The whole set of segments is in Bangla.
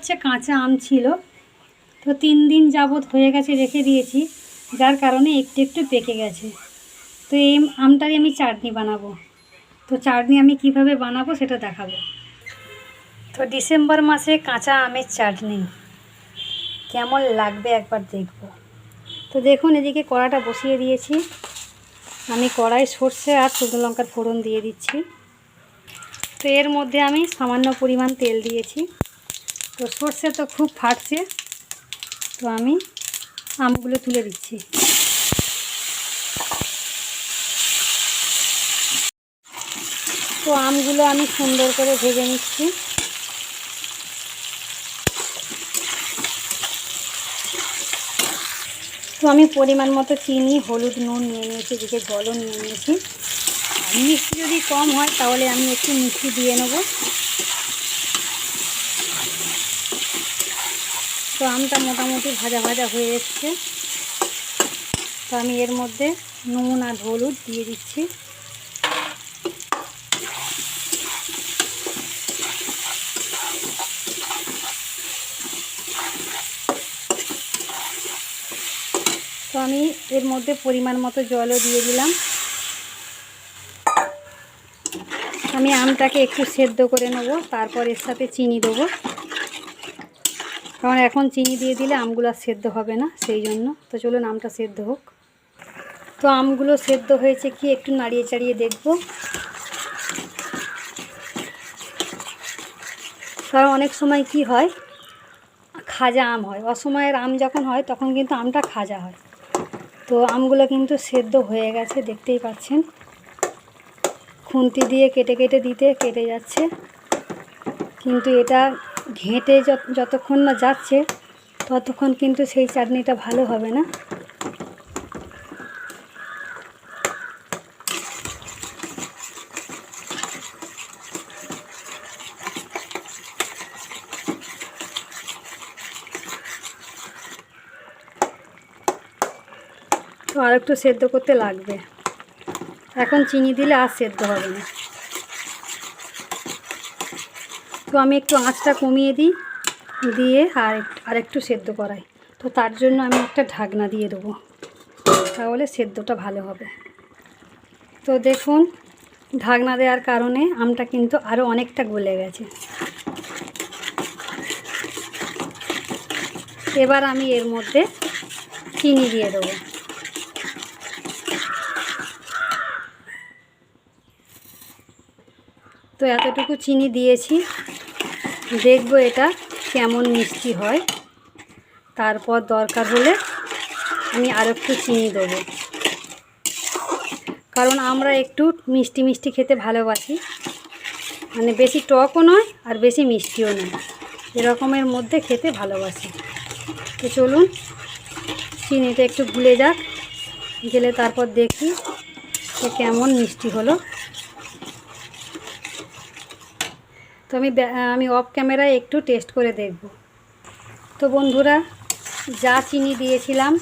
হচ্ছে কাঁচা আম ছিল, তো 3 দিন যাবৎ হয়ে গেছে রেখে দিয়েছি, যার কারণে একটু একটু পেকে গেছে। তো এই আমটারই আমি চাটনি বানাবো। তো চাটনি আমি কিভাবে বানাবো সেটা দেখাবো। তো ডিসেম্বর মাসে কাঁচা আমের চাটনি কেমন লাগবে একবার দেখব। তো দেখুন, এদিকে কড়াটা বসিয়ে দিয়েছি। আমি কড়াই সর্ষে আর শুকনো লঙ্কার ফোড়ন দিয়ে দিচ্ছি। তো এর মধ্যে আমি সামান্য পরিমাণ তেল দিয়েছি। তো সর্ষে তো খুব ফাটছে, তো আমি আমগুলো তুলে দিচ্ছি। তো আমগুলো আমি সুন্দর করে ভেজে নিচ্ছি। তো আমি পরিমাণ মতো চিনি, হলুদ, নুন নিয়ে নিয়েছি, এদিকে জলও নিয়ে নিয়েছি। আর মিষ্টি যদি কম হয় তাহলে আমি একটু মিষ্টি দিয়ে নেব। তো আমটা মোটামুটি ভাজা ভাজা হয়ে এসছে। তো আমি এর মধ্যে নুন আর হলুদ দিয়ে দিচ্ছি। তো আমি এর মধ্যে পরিমাণ মতো জলও দিয়ে দিলাম। আমি আমটাকে একটু সেদ্ধ করে নেব, তারপর এর সাথে চিনি দেবো, কারণ এখন চিনি দিয়ে দিলে আমগুলো সেদ্ধ হবে না, সেই জন্য। তো চলুন আমটা সেদ্ধ হোক। তো আমগুলো সেদ্ধ হয়েছে কি একটু নাড়িয়ে চাড়িয়ে দেখব, কারণ অনেক সময় কি হয়, খাজা আম হয়। অসময়ের আম যখন হয় তখন কিন্তু আমটা খাজা হয়। তো আমগুলো কিন্তু সেদ্ধ হয়ে গেছে, দেখতেই পাচ্ছেন। খুন্তি দিয়ে কেটে কেটে দিতে কেটে যাচ্ছে, কিন্তু এটা ঘেঁটে যতক্ষণ না যাচ্ছে ততক্ষণ কিন্তু সেই চাটনিটা ভালো হবে না। তো আর একটু সেদ্ধ করতে লাগবে, এখন চিনি দিলে আর সেদ্ধ হবে না। তো আমি একটু আঁচটা কমিয়ে দিই, দিয়ে আর একটু সেদ্ধ করাই। তো তার জন্য আমি একটা ঢাকনা দিয়ে দেবো, তাহলে সেদ্ধটা ভালো হবে। তো দেখুন, ঢাকনা দেওয়ার কারণে আমটা কিন্তু আরও অনেকটা গলে গেছে। এবার আমি এর মধ্যে চিনি দিয়ে দেবো। তো এতটুকু চিনি দিয়েছি, দেখবো এটা কেমন মিষ্টি হয়। তারপর দরকার হলে আমি আর একটু চিনি দেবো, কারণ আমরা একটু মিষ্টি মিষ্টি খেতে ভালোবাসি, মানে বেশি টকও নয় আর বেশি মিষ্টিও নয়, এরকমের মধ্যে খেতে ভালোবাসি। তো চলুন চিনিটা একটু গুলে যাক, গেলে তারপর দেখি যে কেমন মিষ্টি হলো। তো আমি অফ ক্যামেরায় একটু টেস্ট করে দেখব। তো বন্ধুরা, যা চিনি দিয়েছিলাম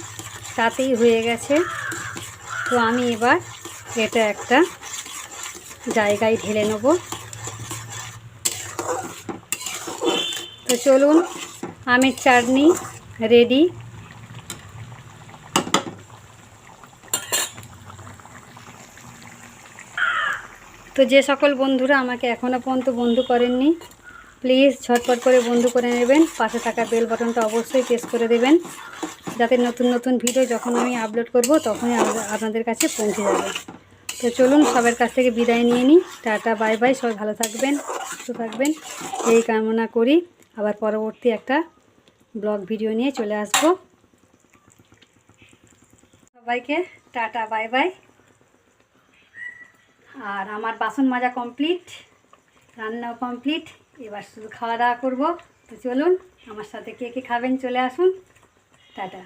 তাতেই হয়ে গেছে। তো আমি এবার এটা একটা জায়গায় ঢেলে নেব। তো চলুন, আমের চাটনি রেডি। তো যে সকল বন্ধুরা আমাকে এখনও পর্যন্ত বন্ধু করেননি, প্লিজ ঝটপট করে বন্ধু করে নেবেন। পাশে থাকা বেল বাটনটা অবশ্যই প্রেস করে দেবেন, যাতে নতুন নতুন ভিডিও যখন আমি আপলোড করব তখনই আপনাদের কাছে পৌঁছে যাবে। তো চলুন সবার কাছ থেকে বিদায় নিয়ে নিই। Tata, bye bye. সবাই ভালো থাকবেন, সুস্থ থাকবেন এই কামনা করি। আবার পরবর্তী একটা ব্লগ ভিডিও নিয়ে চলে আসব। সবাইকে টাটা, বাই বাই। আর আমার বাসন মাজা কমপ্লিট, রান্নাও কমপ্লিট, এবার শুধু খাওয়া দাওয়া করবো। তো চলুন, আমার সাথে কে কে খাবেন চলে আসুন। টাটা।